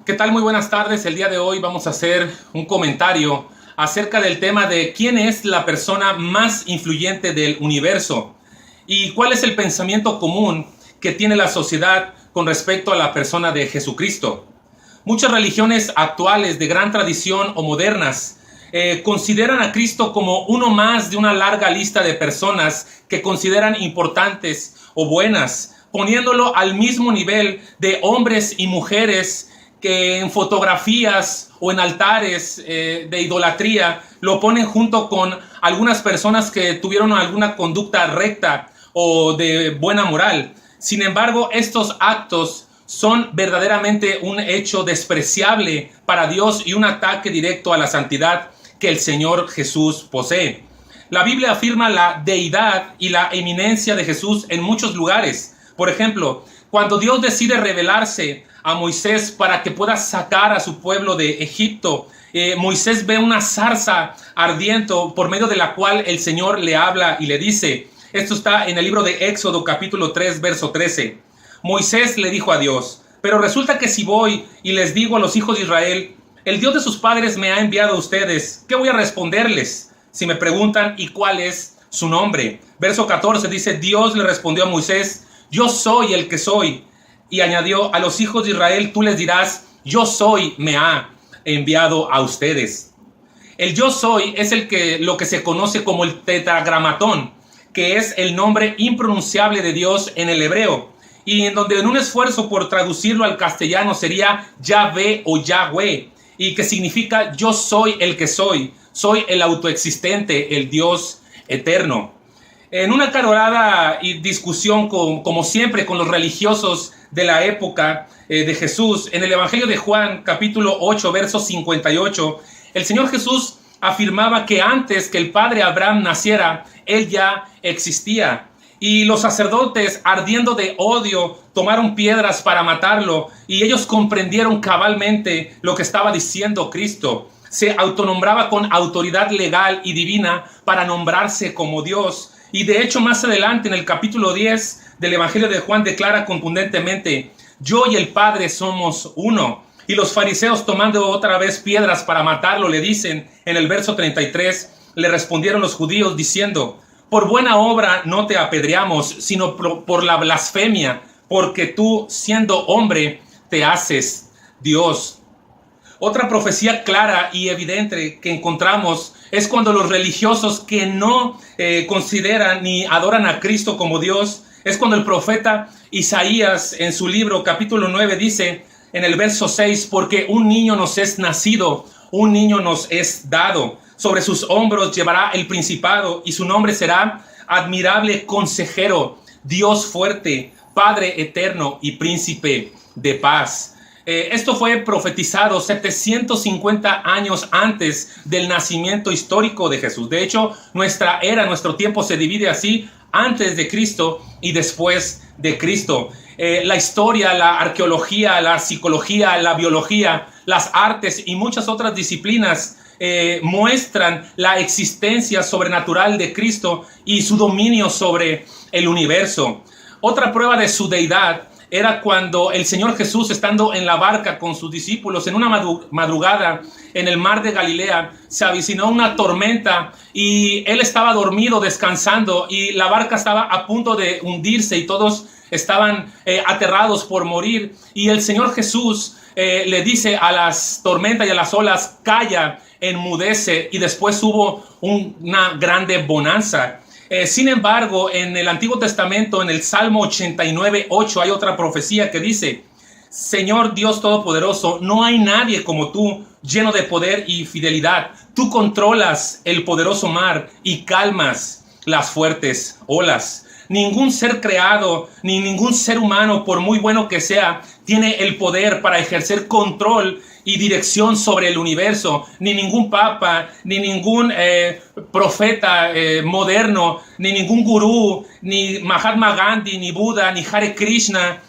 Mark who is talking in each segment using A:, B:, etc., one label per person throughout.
A: ¿Qué tal? Muy buenas tardes. El día de hoy vamos a hacer un comentario acerca del tema de quién es la persona más influyente del universo y cuál es el pensamiento común que tiene la sociedad con respecto a la persona de Jesucristo. Muchas religiones actuales de gran tradición o modernas consideran a Cristo como uno más de una larga lista de personas que consideran importantes o buenas, poniéndolo al mismo nivel de hombres y mujeres que en fotografías o en altares de idolatría lo ponen junto con algunas personas que tuvieron alguna conducta recta o de buena moral. Sin embargo, estos actos son verdaderamente un hecho despreciable para Dios y un ataque directo a la santidad que el Señor Jesús posee. La Biblia afirma la deidad y la eminencia de Jesús en muchos lugares. Por ejemplo, cuando Dios decide revelarse a Moisés para que pueda sacar a su pueblo de Egipto, Moisés ve una zarza ardiente por medio de la cual el Señor le habla y le dice, esto está en el libro de Éxodo capítulo 3 verso 13, Moisés le dijo a Dios, pero resulta que si voy y les digo a los hijos de Israel, el Dios de sus padres me ha enviado a ustedes, ¿qué voy a responderles? Si me preguntan, ¿y cuál es su nombre? Verso 14 dice, Dios le respondió a Moisés, yo soy el que soy. Y añadió, a los hijos de Israel tú les dirás, yo soy, me ha enviado a ustedes. El yo soy es lo que se conoce como el tetragramatón, que es el nombre impronunciable de Dios en el hebreo, y en donde en un esfuerzo por traducirlo al castellano sería Yahvé o Yahweh, y que significa yo soy el que soy el autoexistente, el Dios eterno. En una acalorada discusión, como siempre, con los religiosos de la época de Jesús, en el Evangelio de Juan, capítulo 8, verso 58, el Señor Jesús afirmaba que antes que el padre Abraham naciera, Él ya existía. Y los sacerdotes, ardiendo de odio, tomaron piedras para matarlo, y ellos comprendieron cabalmente lo que estaba diciendo Cristo. Se autonombraba con autoridad legal y divina para nombrarse como Dios. Y de hecho, más adelante, en el capítulo 10 del Evangelio de Juan, declara contundentemente, yo y el Padre somos uno. Y los fariseos, tomando otra vez piedras para matarlo, le dicen, en el verso 33, le respondieron los judíos diciendo, por buena obra no te apedreamos, sino por la blasfemia, porque tú, siendo hombre, te haces Dios. Otra profecía clara y evidente que encontramos es cuando los religiosos que no consideran ni adoran a Cristo como Dios, es cuando el profeta Isaías en su libro capítulo 9 dice en el verso 6, porque un niño nos es nacido, un niño nos es dado, sobre sus hombros llevará el principado y su nombre será admirable consejero, Dios fuerte, Padre eterno y príncipe de paz. Esto fue profetizado 750 años antes del nacimiento histórico de Jesús. De hecho, nuestra era, nuestro tiempo se divide así, antes de Cristo y después de Cristo. La historia, la arqueología, la psicología, la biología, las artes y muchas otras disciplinas muestran la existencia sobrenatural de Cristo y su dominio sobre el universo. Otra prueba de su deidad era cuando el Señor Jesús, estando en la barca con sus discípulos en una madrugada en el mar de Galilea, se avicinó una tormenta y él estaba dormido, descansando, y la barca estaba a punto de hundirse y todos estaban aterrados por morir. Y el Señor Jesús le dice a las tormentas y a las olas, calla, enmudece, y después hubo una grande bonanza. Sin embargo, en el Antiguo Testamento, en el Salmo 89:8, hay otra profecía que dice, Señor Dios Todopoderoso, no hay nadie como tú, lleno de poder y fidelidad. Tú controlas el poderoso mar y calmas las fuertes olas. Ningún ser creado, ni ningún ser humano, por muy bueno que sea, tiene el poder para ejercer control y dirección sobre el universo. Ni ningún papa, ni ningún profeta moderno, ni ningún gurú, ni Mahatma Gandhi, ni Buda, ni Hare Krishna,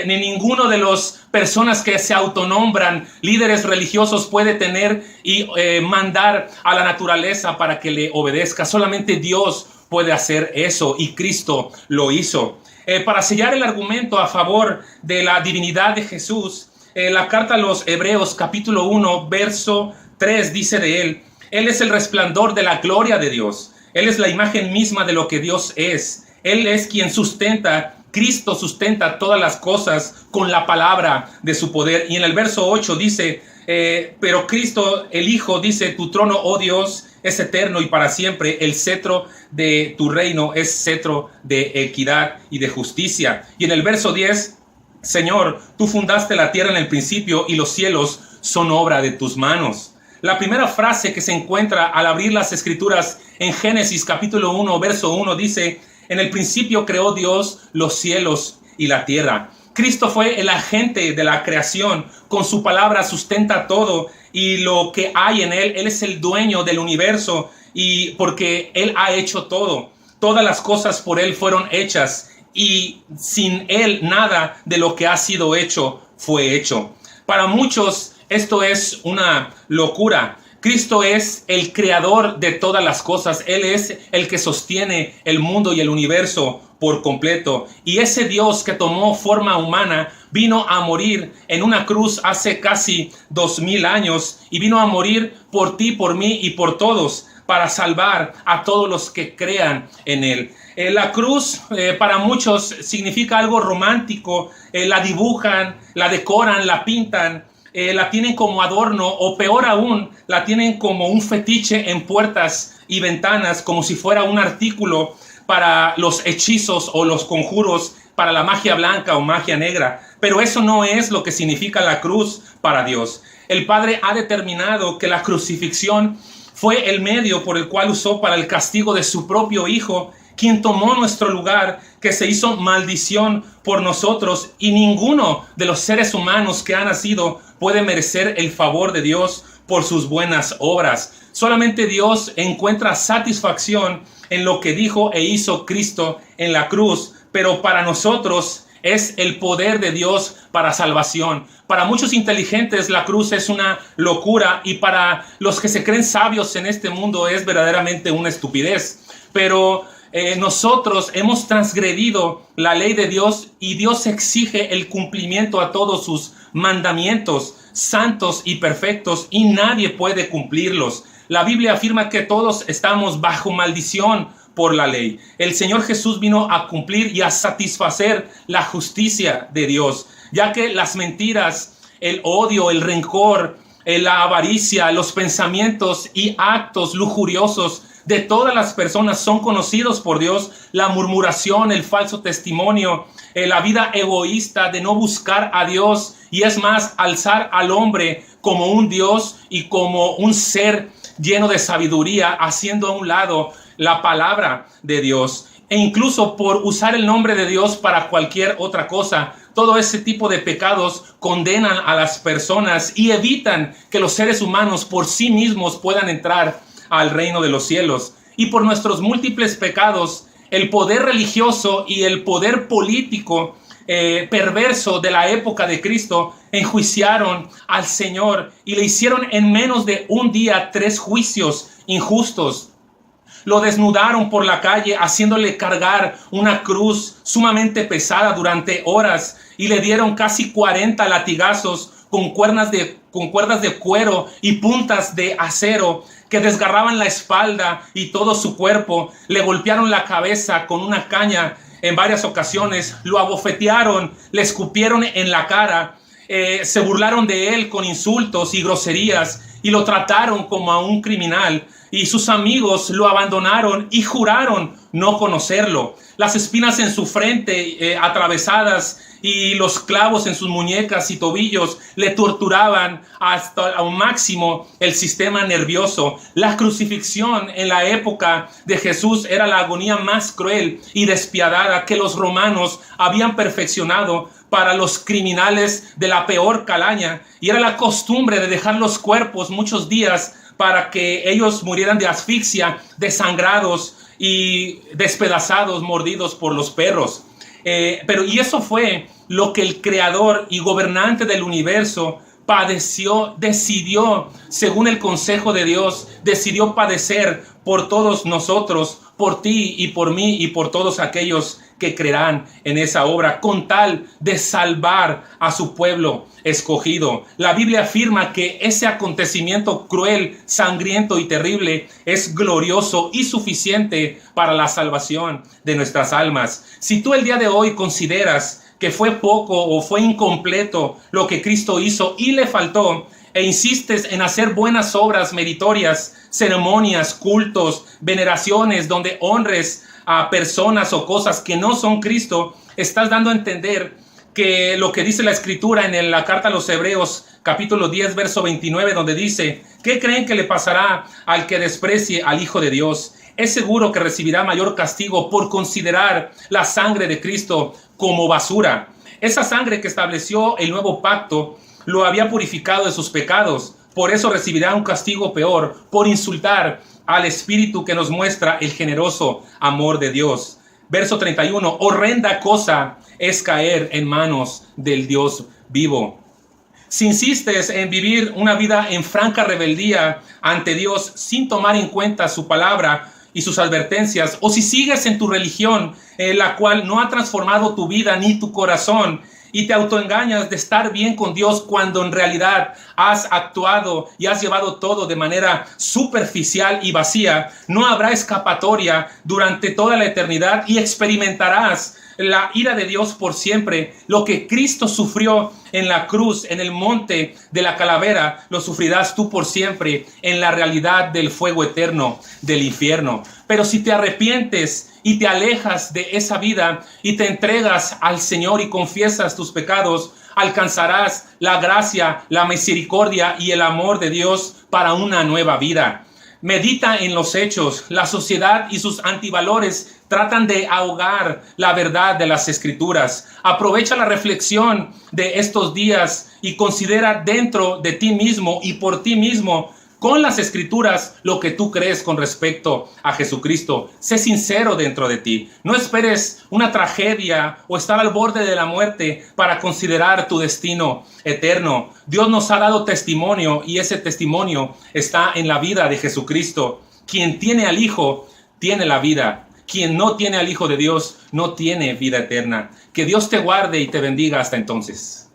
A: ni ninguno de las personas que se autonombran líderes religiosos puede tener y mandar a la naturaleza para que le obedezca. Solamente Dios puede hacer eso, y Cristo lo hizo. Para sellar el argumento a favor de la divinidad de Jesús, La carta a los Hebreos, capítulo 1, verso 3, dice de Él: Él es el resplandor de la gloria de Dios. Él es la imagen misma de lo que Dios es. Él es quien sustenta, Cristo sustenta todas las cosas con la palabra de su poder. Y en el verso 8 dice, pero Cristo, el Hijo, dice: tu trono, oh Dios, es eterno y para siempre. El cetro de tu reino es cetro de equidad y de justicia. Y en el verso 10, Señor, tú fundaste la tierra en el principio y los cielos son obra de tus manos. La primera frase que se encuentra al abrir las Escrituras en Génesis capítulo 1, verso 1 dice: en el principio creó Dios los cielos y la tierra. Cristo fue el agente de la creación. Con su palabra sustenta todo y lo que hay en Él. Él es el dueño del universo y porque Él ha hecho todo. Todas las cosas por Él fueron hechas y sin Él nada de lo que ha sido hecho fue hecho. Para muchos esto es una locura. Cristo es el creador de todas las cosas. Él es el que sostiene el mundo y el universo por completo. Y ese Dios que tomó forma humana vino a morir en una cruz hace casi 2000 años y vino a morir por ti, por mí y por todos para salvar a todos los que crean en Él. La cruz para muchos significa algo romántico. La dibujan, la decoran, la pintan. La tienen como adorno o peor aún, la tienen como un fetiche en puertas y ventanas, como si fuera un artículo para los hechizos o los conjuros, para la magia blanca o magia negra. Pero eso no es lo que significa la cruz para Dios. El Padre ha determinado que la crucifixión fue el medio por el cual usó para el castigo de su propio Hijo, quien tomó nuestro lugar, que se hizo maldición por nosotros, y ninguno de los seres humanos que ha nacido puede merecer el favor de Dios por sus buenas obras. Solamente Dios encuentra satisfacción en lo que dijo e hizo Cristo en la cruz, pero para nosotros es el poder de Dios para salvación. Para muchos inteligentes la cruz es una locura y para los que se creen sabios en este mundo es verdaderamente una estupidez. Pero nosotros hemos transgredido la ley de Dios y Dios exige el cumplimiento a todos sus mandamientos santos y perfectos y nadie puede cumplirlos. La Biblia afirma que todos estamos bajo maldición por la ley. El Señor Jesús vino a cumplir y a satisfacer la justicia de Dios, ya que las mentiras, el odio, el rencor, la avaricia, los pensamientos y actos lujuriosos de todas las personas son conocidos por Dios. La murmuración, el falso testimonio, la vida egoísta de no buscar a Dios y es más, alzar al hombre como un Dios y como un ser lleno de sabiduría, haciendo a un lado la palabra de Dios. E incluso por usar el nombre de Dios para cualquier otra cosa. Todo ese tipo de pecados condenan a las personas y evitan que los seres humanos por sí mismos puedan entrar al reino de los cielos. Y por nuestros múltiples pecados, el poder religioso y el poder político perverso de la época de Cristo enjuiciaron al Señor y le hicieron en menos de un día 3 juicios injustos. Lo desnudaron por la calle haciéndole cargar una cruz sumamente pesada durante horas y le dieron casi 40 latigazos con cuerdas de cuero y puntas de acero que desgarraban la espalda y todo su cuerpo. Le golpearon la cabeza con una caña en varias ocasiones, lo abofetearon, le escupieron en la cara, se burlaron de él con insultos y groserías y lo trataron como a un criminal. Y sus amigos lo abandonaron y juraron no conocerlo. Las espinas en su frente atravesadas y los clavos en sus muñecas y tobillos le torturaban hasta un máximo el sistema nervioso. La crucifixión en la época de Jesús era la agonía más cruel y despiadada que los romanos habían perfeccionado para los criminales de la peor calaña. Y era la costumbre de dejar los cuerpos muchos días para que ellos murieran de asfixia, desangrados y despedazados, mordidos por los perros. Y eso fue lo que el creador y gobernante del universo decidió, según el consejo de Dios, decidió padecer por todos nosotros, por ti y por mí y por todos aquellos que creerán en esa obra con tal de salvar a su pueblo escogido. La Biblia afirma que ese acontecimiento cruel, sangriento y terrible es glorioso y suficiente para la salvación de nuestras almas. Si tú el día de hoy consideras que fue poco o fue incompleto lo que Cristo hizo y le faltó, e insistes en hacer buenas obras meritorias, ceremonias, cultos, veneraciones, donde honres a personas o cosas que no son Cristo, estás dando a entender que lo que dice la Escritura en la carta a los Hebreos, capítulo 10, verso 29, donde dice: ¿qué creen que le pasará al que desprecie al Hijo de Dios? Es seguro que recibirá mayor castigo por considerar la sangre de Cristo como basura. Esa sangre que estableció el nuevo pacto lo había purificado de sus pecados. Por eso recibirá un castigo peor por insultar al Espíritu que nos muestra el generoso amor de Dios. Verso 31, horrenda cosa es caer en manos del Dios vivo. Si insistes en vivir una vida en franca rebeldía ante Dios sin tomar en cuenta su palabra y sus advertencias, o si sigues en tu religión, la cual no ha transformado tu vida ni tu corazón, y te autoengañas de estar bien con Dios cuando en realidad has actuado y has llevado todo de manera superficial y vacía, no habrá escapatoria durante toda la eternidad y experimentarás la ira de Dios por siempre. Lo que Cristo sufrió en la cruz, en el monte de la calavera, lo sufrirás tú por siempre en la realidad del fuego eterno del infierno. Pero si te arrepientes y te alejas de esa vida y te entregas al Señor y confiesas tus pecados, alcanzarás la gracia, la misericordia y el amor de Dios para una nueva vida. Medita en los hechos. La sociedad y sus antivalores tratan de ahogar la verdad de las Escrituras. Aprovecha la reflexión de estos días y considera dentro de ti mismo y por ti mismo con las Escrituras lo que tú crees con respecto a Jesucristo. Sé sincero dentro de ti. No esperes una tragedia o estar al borde de la muerte para considerar tu destino eterno. Dios nos ha dado testimonio y ese testimonio está en la vida de Jesucristo. Quien tiene al Hijo tiene la vida. Quien no tiene al Hijo de Dios no tiene vida eterna. Que Dios te guarde y te bendiga hasta entonces.